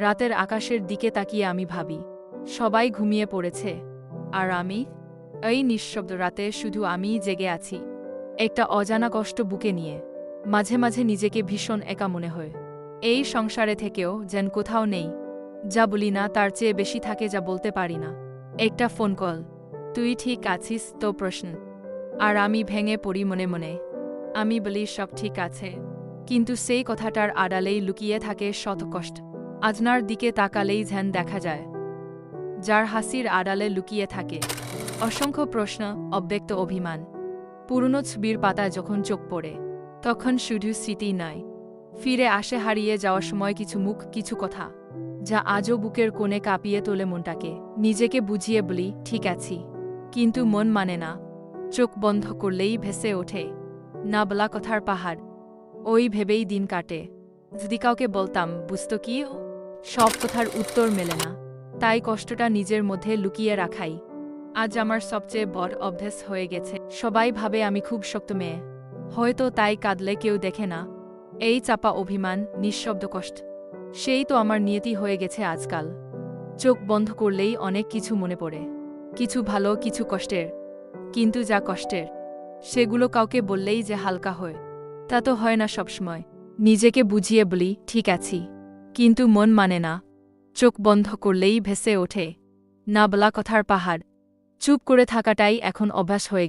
রাতের আকাশের দিকে তাকিয়ে আমি ভাবি, সবাই ঘুমিয়ে পড়েছে, আর আমি, এই নিঃশব্দ রাতে শুধু আমিই জেগে আছি, একটা অজানা কষ্ট বুকে নিয়ে। মাঝে মাঝে নিজেকে ভীষণ একা মনে হয়। এই সংসারে থেকেও যেন কোথাও নেই, যা বলি না তার চেয়ে বেশি থাকে যা বলতে পারি না। একটা ফোন কল, তুই ঠিক আছিস তো প্রশ্ন, আর আমি ভেঙে পড়ি মনে মনে। আমি বলি সব ঠিক আছে, কিন্তু সেই কথাটার আড়ালেই লুকিয়ে থাকে শত কষ্ট। আজনার দিকে তাকালেই যেন দেখা যায়, যার হাসির আড়ালে লুকিয়ে থাকে অসংখ্য প্রশ্ন, অব্যক্ত অভিমান। পুরনো ছবির পাতা যখন চোখ পড়ে, তখন শুধু স্মৃতি নয়, ফিরে আসে হারিয়ে যাওয়ার সময় কিছু মুখ, কিছু কথা, যা আজও বুকের কোণে কাঁপিয়ে তোলে মনটাকে। নিজেকে বুঝিয়ে বলি ঠিক আছি, কিন্তু মন মানে না। চোখ বন্ধ করলেই ভেসে ওঠে না বলা কথার পাহাড়। ওই ভেবেই দিন কাটে। যদি কাউকে বলতাম বুঝতো কি, সব কথার উত্তর মেলে না, তাই কষ্টটা নিজের মধ্যে লুকিয়ে রাখাই আজ আমার সবচেয়ে বড় অভ্যেস হয়ে গেছে। সবাই ভাবে আমি খুব শক্ত মেয়ে, হয়তো তাই কাঁদলে কেউ দেখে না। এই চাপা অভিমান, নিঃশব্দ কষ্ট, সেই তো আমার নিয়তি হয়ে গেছে আজকাল। চোখ বন্ধ করলেই অনেক কিছু মনে পড়ে, কিছু ভালো, কিছু কষ্টের। কিন্তু যা কষ্টের, সেগুলো কাউকে বললেই যে হালকা হয়, তা তো হয় না সবসময়। নিজেকে বুঝিয়ে বলি ঠিক আছি, কিন্তু মন মানে না। চোখ বন্ধ করলেই ভেসে ওঠে না বলা কথার পাহাড়। চুপ করে থাকাটাই এখন অভ্যাস হয়ে